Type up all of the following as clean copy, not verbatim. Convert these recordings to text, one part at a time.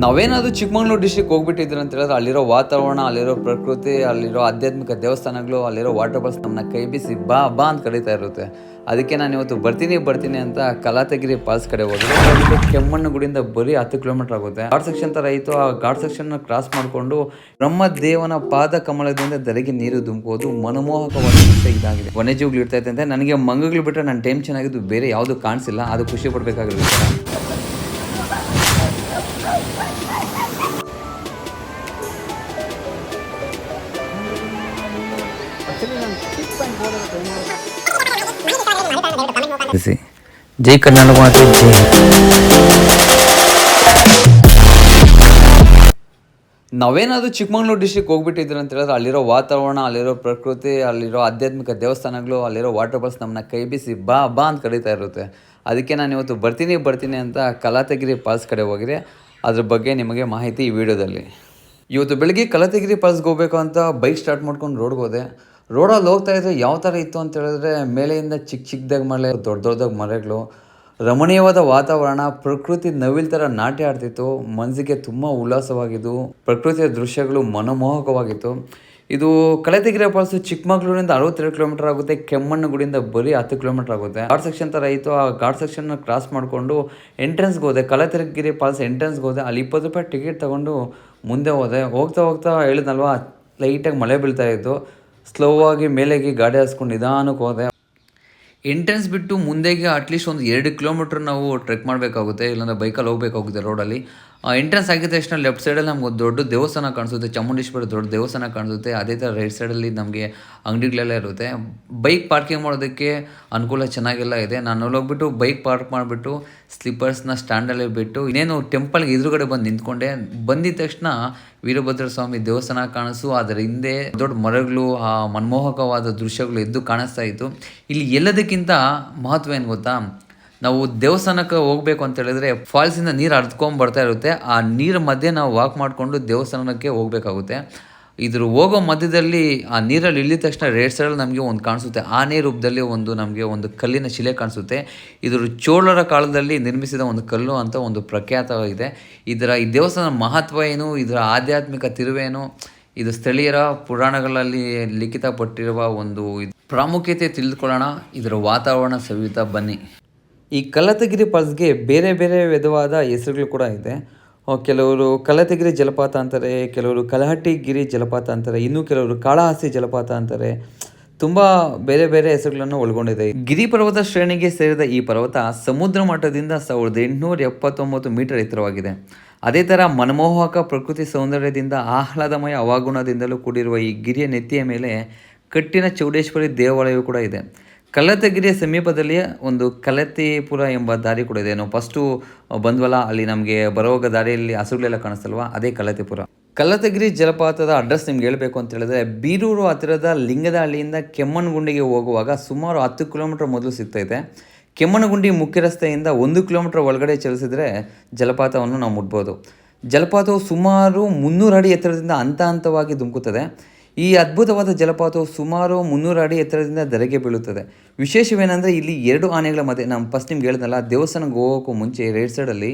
ನಾವೇನಾದರೂ ಚಿಕ್ಕಮಗಳೂರು ಡಿಸ್ಟ್ರಿಕ್ಟ್ ಹೋಗ್ಬಿಟ್ಟಿದ್ರು ಅಂತ ಹೇಳಿದ್ರೆ ಅಲ್ಲಿರೋ ವಾತಾವರಣ, ಅಲ್ಲಿರೋ ಪ್ರಕೃತಿ, ಅಲ್ಲಿರೋ ಆಧ್ಯಾತ್ಮಿಕ ದೇವಸ್ಥಾನಗಳು, ಅಲ್ಲಿರೋ ವಾಟರ್ ಫಾಲ್ಸ್ ನಮ್ಮನ್ನ ಕೈ ಬೀಸಿ ಬಾ ಬಾ ಅಂತ ಕರೀತಾ ಇರುತ್ತೆ. ಅದಕ್ಕೆ ನಾನು ಇವತ್ತು ಬರ್ತೀನಿ ಅಂತ ಕಲಾತಗಿರಿ ಫಾಲ್ಸ್ ಕಡೆ ಹೋದ್ರೆ ಕೆಮ್ಮಣ್ಣಗುಡಿಯಿಂದ ಬರೀ 10 ಕಿಲೋಮೀಟರ್ ಆಗುತ್ತೆ. ಘಾಟ್ ಸೆಕ್ಷನ್ ಥರ ಇತ್ತು. ಆ ಘಾಟ್ ಸೆಕ್ಷನ್ ಕ್ರಾಸ್ ಮಾಡಿಕೊಂಡು ಬ್ರಹ್ಮದೇವನ ಪಾದ ಕಮಲದಿಂದ ಧರೆಗೆ ನೀರು ಧುಮುಕೋದು ಮನಮೋಹಕವಾದ ದೃಶ್ಯ ಇದಾಗಿದೆ. ವನ್ಯಜೀವಿಗಳು ಇರ್ತಾ ಇತ್ತಂತೆ. ನನಗೆ ಮಂಗಗಳು ಬಿಟ್ಟರೆ ನನ್ನ ಟೈಮ್ ಚೆನ್ನಾಗಿದ್ದು ಬೇರೆ ಯಾವುದು ಕಾಣಿಸಿಲ್ಲ. ಅದು ಖುಷಿ ಪಡಬೇಕಾಗಿರುತ್ತೆ. ಜೈ ಕರ್ನಾಟಕ ಮಾತೆ ಜೈ. ನಾವೇನಾದರೂ ಚಿಕ್ಕಮಗಳೂರು ಡಿಸ್ಟ್ರಿಕ್ಟ್ ಹೋಗ್ಬಿಟ್ಟಿದ್ರು ಅಂತ ಹೇಳಿದ್ರೆ ಅಲ್ಲಿರೋ ವಾತಾವರಣ, ಅಲ್ಲಿರೋ ಪ್ರಕೃತಿ, ಅಲ್ಲಿರೋ ಆಧ್ಯಾತ್ಮಿಕ ದೇವಸ್ಥಾನಗಳು, ಅಲ್ಲಿರೋ ವಾಟರ್ ಫಾಲ್ಸ್ ನಮ್ಮನ್ನ ಕೈ ಬೀಸಿ ಬಾ ಬಾ ಅಂತ ಕರೀತಾ ಇರುತ್ತೆ. ಅದಕ್ಕೆ ನಾನು ಇವತ್ತು ಬರ್ತೀನಿ ಅಂತ ಕಲಾತಗಿರಿ ಫಾಲ್ಸ್ ಕಡೆ ಹೋಗಿದ್ರೆ ಅದ್ರ ಬಗ್ಗೆ ನಿಮಗೆ ಮಾಹಿತಿ ಈ ವಿಡಿಯೋದಲ್ಲಿ. ಇವತ್ತು ಬೆಳಗ್ಗೆ ಕಲಾತಗಿರಿ ಫಾಲ್ಸ್ಗೆ ಹೋಗಬೇಕು ಅಂತ ಬೈಕ್ ಸ್ಟಾರ್ಟ್ ಮಾಡ್ಕೊಂಡು ರೋಡ್ಗೆ ಹೋದೆ. ರೋಡಲ್ಲಿ ಹೋಗ್ತಾ ಇದ್ರೆ ಯಾವ ಥರ ಇತ್ತು ಅಂತ ಹೇಳಿದ್ರೆ ಮೇಲೆಯಿಂದ ಚಿಕ್ಕದಾಗಿ ಮಳೆ, ದೊಡ್ಡದಾಗಿ ಮರಗಳು, ರಮಣೀಯವಾದ ವಾತಾವರಣ, ಪ್ರಕೃತಿ ನವಿಲ್ ಥರ ನಾಟ್ಯ ಆಡ್ತಿತ್ತು. ಮನಸ್ಸಿಗೆ ತುಂಬ ಉಲ್ಲಾಸವಾಗಿದ್ದು, ಪ್ರಕೃತಿಯ ದೃಶ್ಯಗಳು ಮನಮೋಹಕವಾಗಿತ್ತು. ಇದು ಕಲಾತಗಿರಿ ಫಾಲ್ಸ್ ಚಿಕ್ಕಮಗಳೂರಿಂದ 62 ಕಿಲೋಮೀಟರ್ ಆಗುತ್ತೆ. ಕೆಮ್ಮಣ್ಣಗುಡಿಯಿಂದ ಬರೀ 10 ಕಿಲೋಮೀಟರ್ ಆಗುತ್ತೆ. ಘಾಟ್ ಸೆಕ್ಷನ್ ಥರ ಇತ್ತು. ಆ ಘಾಟ್ ಸೆಕ್ಷನ್ ಕ್ರಾಸ್ ಮಾಡಿಕೊಂಡು ಎಂಟ್ರೆನ್ಸ್ಗೆ ಹೋದೆ. ಕಲಾತಗಿರಿ ಫಾಲ್ಸ್ ಎಂಟ್ರೆನ್ಸ್ಗೆ ಹೋದೆ. ಅಲ್ಲಿ 20 ರೂಪಾಯಿ ಟಿಕೆಟ್ ತೊಗೊಂಡು ಮುಂದೆ ಹೋದೆ. ಹೋಗ್ತಾ ಹೇಳಿದ್ನಲ್ವ, ಲೈಟಾಗಿ ಮಳೆ ಬೀಳ್ತಾ ಇತ್ತು. ಸ್ಲೋ ಆಗಿ ಮೇಲೆಗೆ ಗಾಡಿ ಹಾಸ್ಕೊಂಡು ನಿಧಾನಕ್ಕೆ ಹೋದೆ. ಎಂಟ್ರೆನ್ಸ್ ಬಿಟ್ಟು ಮುಂದೆಗೆ ಅಟ್ಲೀಸ್ಟ್ ಒಂದು 2 ಕಿಲೋಮೀಟ್ರ್ ನಾವು ಟ್ರೆಕ್ ಮಾಡಬೇಕಾಗುತ್ತೆ, ಇಲ್ಲಾಂದರೆ ಬೈಕಲ್ಲಿ ಹೋಗಬೇಕಾಗುತ್ತೆ ರೋಡಲ್ಲಿ. ಎಂಟ್ರೆನ್ಸ್ ಆಗಿದ ತಕ್ಷಣ ಲೆಫ್ಟ್ ಸೈಡಲ್ಲಿ ನಮ್ಗೆ ದೊಡ್ಡ ದೇವಸ್ಥಾನ ಕಾಣಿಸುತ್ತೆ, ಚಾಮುಂಡೇಶ್ವರಿ ದೊಡ್ಡ ದೇವಸ್ಥಾನ ಕಾಣಿಸುತ್ತೆ. ಅದೇ ಥರ ರೈಟ್ ಸೈಡಲ್ಲಿ ನಮಗೆ ಅಂಗಡಿಗಳೆಲ್ಲ ಇರುತ್ತೆ. ಬೈಕ್ ಪಾರ್ಕಿಂಗ್ ಮಾಡೋದಕ್ಕೆ ಅನುಕೂಲ ಚೆನ್ನಾಗೆಲ್ಲ ಇದೆ. ನಾನು ಹೋಗ್ಬಿಟ್ಟು ಬೈಕ್ ಪಾರ್ಕ್ ಮಾಡಿಬಿಟ್ಟು ಸ್ಲಿಪ್ಪರ್ಸ್ನ ಸ್ಟ್ಯಾಂಡಲ್ಲಿ ಬಿಟ್ಟು ಇನ್ನೇನು ಟೆಂಪಲ್ಗೆ ಎದುರುಗಡೆ ಬಂದು ನಿಂತ್ಕೊಂಡೆ. ಬಂದಿದ ತಕ್ಷಣ ವೀರಭದ್ರ ಸ್ವಾಮಿ ದೇವಸ್ಥಾನ ಕಾಣಿಸು, ಅದರ ಹಿಂದೆ ದೊಡ್ಡ ಮರಗಳು, ಆ ಮನಮೋಹಕವಾದ ದೃಶ್ಯಗಳು ಎದ್ದು ಕಾಣಿಸ್ತಾ ಇತ್ತು. ಇಲ್ಲಿ ಎಲ್ಲದಕ್ಕಿಂತ ಮಹತ್ವ ಏನು ಗೊತ್ತಾ, ನಾವು ದೇವಸ್ಥಾನಕ್ಕೆ ಹೋಗಬೇಕು ಅಂತ ಹೇಳಿದ್ರೆ ಫಾಲ್ಸಿಂದ ನೀರು ಹರಿದ್ಕೊಂಡು ಬರ್ತಾ ಇರುತ್ತೆ. ಆ ನೀರು ಮಧ್ಯೆ ನಾವು ವಾಕ್ ಮಾಡಿಕೊಂಡು ದೇವಸ್ಥಾನಕ್ಕೆ ಹೋಗಬೇಕಾಗುತ್ತೆ. ಇದ್ರ ಹೋಗೋ ಮಧ್ಯದಲ್ಲಿ ಆ ನೀರಲ್ಲಿ ಇಳಿದ ತಕ್ಷಣ ರೇಡ್ ಸೈಡಲ್ಲಿ ನಮಗೆ ಒಂದು ಕಾಣಿಸುತ್ತೆ. ಆನೆ ರೂಪದಲ್ಲಿ ನಮಗೆ ಒಂದು ಕಲ್ಲಿನ ಶಿಲೆ ಕಾಣಿಸುತ್ತೆ. ಇದ್ರ ಚೋಳರ ಕಾಲದಲ್ಲಿ ನಿರ್ಮಿಸಿದ ಒಂದು ಕಲ್ಲು ಅಂತ ಒಂದು ಪ್ರಖ್ಯಾತ ಇದೆ. ಈ ದೇವಸ್ಥಾನದ ಮಹತ್ವ ಏನು, ಇದರ ಆಧ್ಯಾತ್ಮಿಕ ತಿರುವೇನು, ಇದು ಸ್ಥಳೀಯರ ಪುರಾಣಗಳಲ್ಲಿ ಲಿಖಿತಪಟ್ಟಿರುವ ಒಂದು ಪ್ರಾಮುಖ್ಯತೆ ತಿಳಿದುಕೊಳ್ಳೋಣ. ಇದರ ವಾತಾವರಣ ಸವಿತಾ ಬನ್ನಿ. ಈ ಕಲಾತಗಿರಿ ಫಾಲ್ಸ್ಗೆ ಬೇರೆ ವಿಧವಾದ ಹೆಸರುಗಳು ಕೂಡ ಇದೆ. ಕೆಲವರು ಕಲಾತಗಿರಿ ಜಲಪಾತ ಅಂತಾರೆ, ಕೆಲವರು ಕಲಹಟ್ಟಿಗಿರಿ ಜಲಪಾತ ಅಂತಾರೆ, ಇನ್ನು ಕೆಲವರು ಕಾಳಹಸ್ತಿ ಜಲಪಾತ ಅಂತಾರೆ. ತುಂಬ ಬೇರೆ ಹೆಸರುಗಳನ್ನು ಒಳಗೊಂಡಿದೆ. ಗಿರಿ ಪರ್ವತ ಶ್ರೇಣಿಗೆ ಸೇರಿದ ಈ ಪರ್ವತ ಸಮುದ್ರ ಮಟ್ಟದಿಂದ 1879 ಮೀಟರ್ ಎತ್ತರವಾಗಿದೆ. ಅದೇ ಥರ ಮನಮೋಹಕ ಪ್ರಕೃತಿ ಸೌಂದರ್ಯದಿಂದ ಆಹ್ಲಾದಮಯ ಹವಾಗುಣದಿಂದಲೂ ಕೂಡಿರುವ ಈ ಗಿರಿಯ ನೆತ್ತಿಯ ಮೇಲೆ ಕಟ್ಟಿನ ಚೌಡೇಶ್ವರಿ ದೇವಾಲಯವು ಕೂಡ ಇದೆ. ಕಲಾತಗಿರಿಯ ಸಮೀಪದಲ್ಲಿಯೇ ಒಂದು ಕಲತಿಪುರ ಎಂಬ ದಾರಿ ಕೂಡ ಇದೆ. ನಾವು ಫಸ್ಟು ಬಂದ್ವಲ್ಲ, ಅಲ್ಲಿ ನಮಗೆ ಬರುವಾಗ ದಾರಿಯಲ್ಲಿ ಹಸುಗಳೆಲ್ಲ ಕಾಣಿಸ್ತಲ್ವ, ಅದೇ ಕಲತಿಪುರ. ಕಲಾತಗಿರಿ ಜಲಪಾತದ ಅಡ್ರೆಸ್ ನಿಮ್ಗೆ ಹೇಳಬೇಕು ಅಂತ ಹೇಳಿದ್ರೆ, ಬೀರೂರು ಹತ್ತಿರದ ಲಿಂಗದಹಳ್ಳಿಯಿಂದ ಕೆಮ್ಮಣ್ಣಗುಂಡಿಗೆ ಹೋಗುವಾಗ ಸುಮಾರು 10 ಕಿಲೋಮೀಟರ್ ಮೊದಲು ಸಿಗ್ತೈತೆ. ಕೆಮ್ಮಣ್ಣಗುಂಡಿ ಮುಖ್ಯ ರಸ್ತೆಯಿಂದ 1 ಕಿಲೋಮೀಟರ್ ಒಳಗಡೆ ಚಲಿಸಿದ್ರೆ ಜಲಪಾತವನ್ನು ನಾವು ಮುಟ್ಬೋದು. ಜಲಪಾತವು ಸುಮಾರು 300 ಅಡಿ ಎತ್ತರದಿಂದ ಹಂತವಾಗಿ ಧುಮುಕುತ್ತದೆ. ಈ ಅದ್ಭುತವಾದ ಜಲಪಾತವು ಸುಮಾರು 300 ಅಡಿ ಎತ್ತರದಿಂದ ಧರೆಗೆ ಬೀಳುತ್ತದೆ. ವಿಶೇಷವೇನೆಂದರೆ ಇಲ್ಲಿ 2 ಆನೆಗಳ ಮಧ್ಯೆ, ನಾನು ಫಸ್ಟ್ ನಿಮ್ಗೆ ಹೇಳಿದ್ನಲ್ಲ, ದೇವಸ್ಥಾನಕ್ಕೆ ಹೋಗೋಕ್ಕೂ ಮುಂಚೆ ರೈಟ್ ಸೈಡಲ್ಲಿ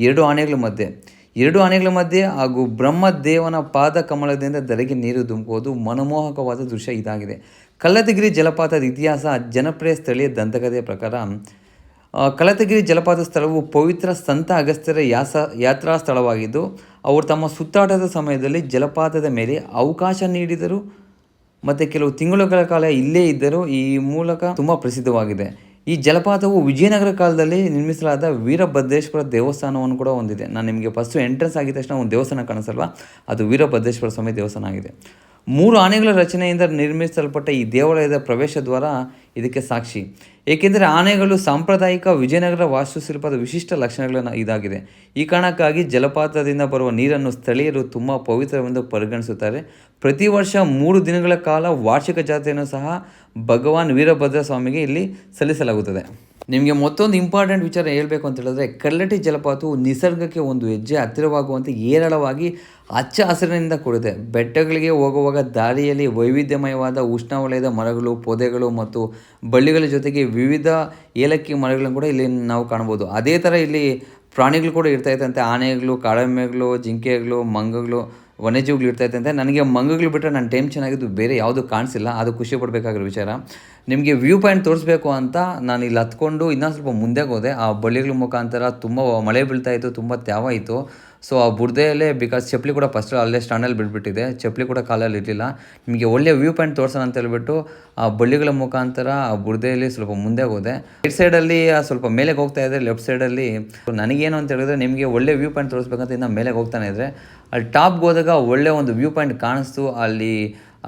2 ಆನೆಗಳ ಮಧ್ಯೆ ಹಾಗೂ ಬ್ರಹ್ಮದೇವನ ಪಾದ ಕಮಲದಿಂದ ಧರೆಗೆ ನೀರು ಧುಮುಕೋದು ಮನಮೋಹಕವಾದ ದೃಶ್ಯ ಇದಾಗಿದೆ. ಕಲಾತಗಿರಿ ಜಲಪಾತದ ಇತಿಹಾಸ. ಜನಪ್ರಿಯ ಸ್ಥಳೀಯ ದಂತಕಥೆಯ ಪ್ರಕಾರ ಕಲಾತಗಿರಿ ಜಲಪಾತ ಸ್ಥಳವು ಪವಿತ್ರ ಸಂತ ಅಗಸ್ತ್ಯರ ಯಾತ್ರಾ ಸ್ಥಳವಾಗಿದ್ದು, ಅವರು ತಮ್ಮ ಸುತ್ತಾಟದ ಸಮಯದಲ್ಲಿ ಜಲಪಾತದ ಮೇಲೆ ಅವಕಾಶ ನೀಡಿದರು ಮತ್ತು ಕೆಲವು ತಿಂಗಳುಗಳ ಕಾಲ ಇಲ್ಲೇ ಇದ್ದರು. ಈ ಮೂಲಕ ತುಂಬ ಪ್ರಸಿದ್ಧವಾಗಿದೆ. ಈ ಜಲಪಾತವು ವಿಜಯನಗರ ಕಾಲದಲ್ಲಿ ನಿರ್ಮಿಸಲಾದ ವೀರಭದ್ರೇಶ್ವರ ದೇವಸ್ಥಾನವನ್ನು ಕೂಡ ಹೊಂದಿದೆ. ನಾನು ನಿಮಗೆ ಫಸ್ಟು ಎಂಟ್ರೆನ್ಸ್ ಆಗಿದ ತಕ್ಷಣ ಒಂದು ದೇವಸ್ಥಾನ ಕಾಣಿಸಲ್ವ, ಅದು ವೀರಭದ್ರೇಶ್ವರ ಸ್ವಾಮಿ ದೇವಸ್ಥಾನ ಆಗಿದೆ. 3 ಆನೆಗಳ ರಚನೆಯಿಂದ ನಿರ್ಮಿಸಲ್ಪಟ್ಟ ಈ ದೇವಾಲಯದ ಪ್ರವೇಶ ದ್ವಾರ ಇದಕ್ಕೆ ಸಾಕ್ಷಿ. ಏಕೆಂದರೆ ಆನೆಗಳು ಸಾಂಪ್ರದಾಯಿಕ ವಿಜಯನಗರ ವಾಸ್ತುಶಿಲ್ಪದ ವಿಶಿಷ್ಟ ಲಕ್ಷಣಗಳನ್ನು ಇದಾಗಿದೆ. ಈ ಕಾರಣಕ್ಕಾಗಿ ಜಲಪಾತದಿಂದ ಬರುವ ನೀರನ್ನು ಸ್ಥಳೀಯರು ತುಂಬ ಪವಿತ್ರವೆಂದು ಪರಿಗಣಿಸುತ್ತಾರೆ. ಪ್ರತಿ ವರ್ಷ 3 ದಿನಗಳ ಕಾಲ ವಾರ್ಷಿಕ ಜಾತ್ರೆಯನ್ನು ಸಹ ಭಗವಾನ್ ವೀರಭದ್ರ ಸ್ವಾಮಿಗೆ ಇಲ್ಲಿ ಸಲ್ಲಿಸಲಾಗುತ್ತದೆ. ನಿಮಗೆ ಮತ್ತೊಂದು ಇಂಪಾರ್ಟೆಂಟ್ ವಿಚಾರ ಹೇಳಬೇಕು ಅಂತ ಹೇಳಿದ್ರೆ, ಕಲ್ಲಟಿ ಜಲಪಾತವು ನಿಸರ್ಗಕ್ಕೆ ಒಂದು ಹೆಜ್ಜೆ ಹತ್ತಿರವಾಗುವಂತೆ ಹೇರಳವಾಗಿ ಹಚ್ಚ ಹಸಿರಿನಿಂದ ಕೂಡಿದೆ. ಬೆಟ್ಟಗಳಿಗೆ ಹೋಗುವಾಗ ದಾರಿಯಲ್ಲಿ ವೈವಿಧ್ಯಮಯವಾದ ಉಷ್ಣವಲಯದ ಮರಗಳು, ಪೊದೆಗಳು ಮತ್ತು ಬಳ್ಳಿಗಳ ಜೊತೆಗೆ ವಿವಿಧ ಏಲಕ್ಕಿ ಮರಗಳನ್ನು ಕೂಡ ಇಲ್ಲಿ ನಾವು ಕಾಣ್ಬೋದು. ಅದೇ ಥರ ಇಲ್ಲಿ ಪ್ರಾಣಿಗಳು ಕೂಡ ಇರ್ತಾಯಿತ್ತಂತೆ. ಆನೆಗಳು, ಕಾಡೆಮ್ಮೆಗಳು, ಜಿಂಕೆಗಳು, ಮಂಗಗಳು, ವನ್ಯಜೀವಿಗಳು ಇರ್ತಾಯಿತ್ತಂತೆ. ನನಗೆ ಮಂಗಗಳು ಬಿಟ್ಟರೆ ನನ್ನ ಟೈಮ್ ಚೆನ್ನಾಗಿದ್ದು ಬೇರೆ ಯಾವುದೂ ಕಾಣಿಸಿಲ್ಲ. ಅದು ಖುಷಿ ಪಡಬೇಕಾಗಿರೋ ವಿಚಾರ. ನಿಮಗೆ ವ್ಯೂ ಪಾಯಿಂಟ್ ತೋರಿಸ್ಬೇಕು ಅಂತ ನಾನು ಇಲ್ಲಿ ಹತ್ಕೊಂಡು ಇನ್ನೊಂದು ಸ್ವಲ್ಪ ಮುಂದೆಗೆ ಹೋದೆ. ಆ ಬಳ್ಳಿಗಳ ಮುಖಾಂತರ ತುಂಬ ಮಳೆ ಬೀಳ್ತಾಯಿತ್ತು, ತುಂಬ ತ್ಯಾವ ಇತ್ತು. ಸೊ ಆ ಬುಡದಲ್ಲೇ ಬಿಕಾಸ್ ಚಪ್ಪಲಿ ಕೂಡ ಫಸ್ಟ್ ಅಲ್ಲೇ ಸ್ಟ್ಯಾಂಡಲ್ಲಿ ಬಿಟ್ಬಿಟ್ಟಿದೆ, ಚಪ್ಪಲಿ ಕೂಡ ಕಾಲಲ್ಲಿ ಇರಲಿಲ್ಲ. ನಿಮಗೆ ಒಳ್ಳೆಯ ವ್ಯೂ ಪಾಯಿಂಟ್ ತೋರಿಸೋಣ ಅಂತ ಹೇಳ್ಬಿಟ್ಟು ಆ ಬಳ್ಳಿಗಳ ಮುಖಾಂತರ ಆ ಬುಡದಲ್ಲಿ ಸ್ವಲ್ಪ ಮುಂದೆ ಹೋದೆ. ರೈಟ್ ಸೈಡಲ್ಲಿ ಸ್ವಲ್ಪ ಮೇಲೆಗೆ ಹೋಗ್ತಾ ಇದ್ದರೆ, ಲೆಫ್ಟ್ ಸೈಡಲ್ಲಿ ನನಗೇನು ಅಂತ ಹೇಳಿದ್ರೆ ನಿಮಗೆ ಒಳ್ಳೆ ವ್ಯೂ ಪಾಯಿಂಟ್ ತೋರಿಸ್ಬೇಕಂತ ಇನ್ನು ಮೇಲೆಗೆ ಹೋಗ್ತಾನೆ ಇದ್ದರೆ ಅಲ್ಲಿ ಟಾಪ್ಗೆ ಹೋದಾಗ ಒಳ್ಳೆ ಒಂದು ವ್ಯೂ ಪಾಯಿಂಟ್ ಕಾಣಿಸ್ತು.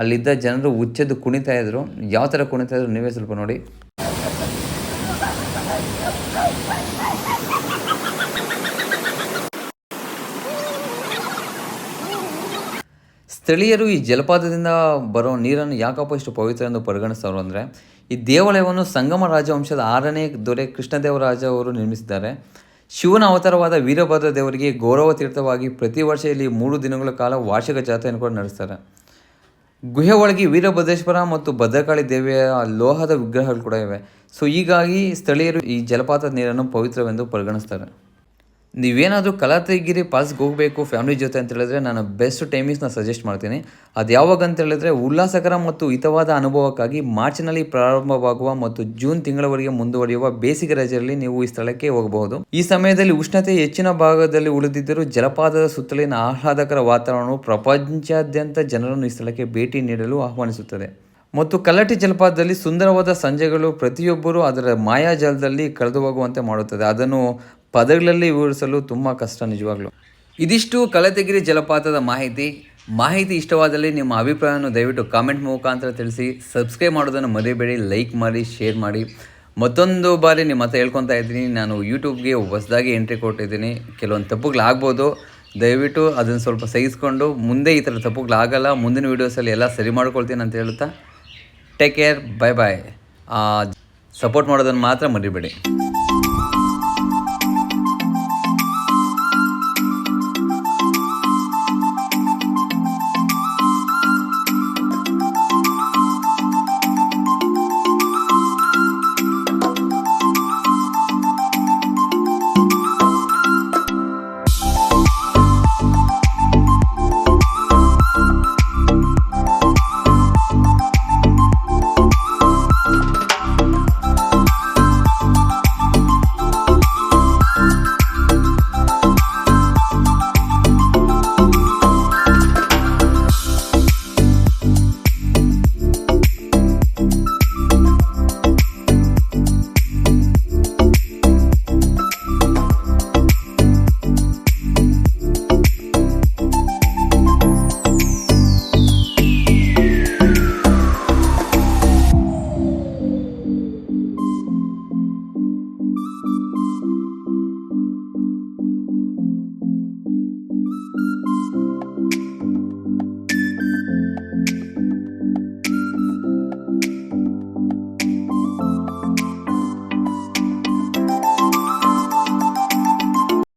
ಅಲ್ಲಿದ್ದ ಜನರು ಹುಚ್ಚೆದ್ದು ಕುಣಿತಾ ಇದ್ರು. ಯಾವ ಥರ ಕುಣಿತಾ ಇದ್ರು ನೀವೇ ಸ್ವಲ್ಪ ನೋಡಿ. ಸ್ಥಳೀಯರು ಈ ಜಲಪಾತದಿಂದ ಬರೋ ನೀರನ್ನು ಯಾಕಪ್ಪ ಇಷ್ಟು ಪವಿತ್ರ ಎಂದು ಪರಿಗಣಿಸ್ತಾರೆ ಅಂದರೆ, ಈ ದೇವಾಲಯವನ್ನು ಸಂಗಮ ರಾಜವಂಶದ 6ನೇ ದೊರೆ ಕೃಷ್ಣದೇವರಾಜ ಅವರು ನಿರ್ಮಿಸಿದ್ದಾರೆ. ಶಿವನ ಅವತಾರವಾದ ವೀರಭದ್ರ ದೇವರಿಗೆ ಗೌರವ ತೀರ್ಥವಾಗಿ ಪ್ರತಿ ವರ್ಷ ಇಲ್ಲಿ 3 ದಿನಗಳ ಕಾಲ ವಾರ್ಷಿಕ ಜಾತ್ರೆಯನ್ನು ಕೂಡ ನಡೆಸ್ತಾರೆ. ಗುಹೆ ಒಳಗೆ ವೀರಭದ್ರೇಶ್ವರ ಮತ್ತು ಭದ್ರಕಾಳಿ ದೇವಿಯ ಲೋಹದ ವಿಗ್ರಹಗಳು ಕೂಡ ಇವೆ. ಸೊ ಹೀಗಾಗಿ ಸ್ಥಳೀಯರು ಈ ಜಲಪಾತದ ನೀರನ್ನು ಪವಿತ್ರವೆಂದು ಪರಿಗಣಿಸ್ತಾರೆ. ನೀವೇನಾದರೂ ಕಲಾತಗಿರಿ ಫಾಲ್ಸ್ಗೆ ಹೋಗಬೇಕು ಫ್ಯಾಮಿಲಿ ಜೊತೆ ಅಂತ ಹೇಳಿದ್ರೆ ನಾನು ಬೆಸ್ಟ್ ಟೈಮಿಂಗ್ಸ್ನ ಸಜೆಸ್ಟ್ ಮಾಡ್ತೀನಿ. ಅದು ಯಾವಾಗ ಅಂತ ಹೇಳಿದ್ರೆ ಉಲ್ಲಾಸಕರ ಮತ್ತು ಹಿತವಾದ ಅನುಭವಕ್ಕಾಗಿ ಮಾರ್ಚ್ನಲ್ಲಿ ಪ್ರಾರಂಭವಾಗುವ ಮತ್ತು ಜೂನ್ ತಿಂಗಳವರೆಗೆ ಮುಂದುವರಿಯುವ ಬೇಸಿಗೆ ರಜೆಯಲ್ಲಿ ನೀವು ಈ ಸ್ಥಳಕ್ಕೆ ಹೋಗಬಹುದು. ಈ ಸಮಯದಲ್ಲಿ ಉಷ್ಣತೆ ಹೆಚ್ಚಿನ ಭಾಗದಲ್ಲಿ ಉಳಿದಿದ್ದರೂ ಜಲಪಾತದ ಸುತ್ತಲಿನ ಆಹ್ಲಾದಕರ ವಾತಾವರಣವು ಪ್ರಪಂಚಾದ್ಯಂತ ಜನರನ್ನು ಈ ಸ್ಥಳಕ್ಕೆ ಭೇಟಿ ನೀಡಲು ಆಹ್ವಾನಿಸುತ್ತದೆ. ಮತ್ತು ಕಲ್ಲಟ್ಟಿ ಜಲಪಾತದಲ್ಲಿ ಸುಂದರವಾದ ಸಂಜೆಗಳು ಪ್ರತಿಯೊಬ್ಬರೂ ಅದರ ಮಾಯಾಜಾಲದಲ್ಲಿ ಕಳೆದು ಹೋಗುವಂತೆ ಮಾಡುತ್ತದೆ. ಅದನ್ನು ಪದಗಳಲ್ಲಿ ವಿವರಿಸಲು ತುಂಬ ಕಷ್ಟ ನಿಜವಾಗ್ಲೂ. ಇದಿಷ್ಟು ಕಲತಗಿರಿ ಜಲಪಾತದ ಮಾಹಿತಿ ಇಷ್ಟವಾದಲ್ಲಿ ನಿಮ್ಮ ಅಭಿಪ್ರಾಯವನ್ನು ದಯವಿಟ್ಟು ಕಾಮೆಂಟ್ ಮುಖಾಂತರ ತಿಳಿಸಿ. ಸಬ್ಸ್ಕ್ರೈಬ್ ಮಾಡೋದನ್ನು ಮರಿಬೇಡಿ, ಲೈಕ್ ಮಾಡಿ, ಶೇರ್ ಮಾಡಿ. ಮತ್ತೊಂದು ಬಾರಿ ನಿಮ್ಮ ಹತ್ರ ಹೇಳ್ಕೊತಾ ಇದ್ದೀನಿ, ನಾನು ಯೂಟ್ಯೂಬ್ಗೆ ಹೊಸದಾಗಿ ಎಂಟ್ರಿ ಕೊಟ್ಟಿದ್ದೀನಿ. ಕೆಲವೊಂದು ತಪ್ಪುಗಳಾಗ್ಬೋದು, ದಯವಿಟ್ಟು ಅದನ್ನು ಸ್ವಲ್ಪ ಸಹಿಸ್ಕೊಂಡು ಮುಂದೆ ಈ ಥರ ತಪ್ಪುಗಳಾಗಲ್ಲ, ಮುಂದಿನ ವೀಡಿಯೋಸಲ್ಲಿ ಎಲ್ಲ ಸರಿ ಮಾಡ್ಕೊಳ್ತೀನಿ ಅಂತ ಹೇಳುತ್ತಾ ಟೇಕ್ ಕೇರ್, ಬಾಯ್. ಸಪೋರ್ಟ್ ಮಾಡೋದನ್ನು ಮಾತ್ರ ಮರಿಬೇಡಿ.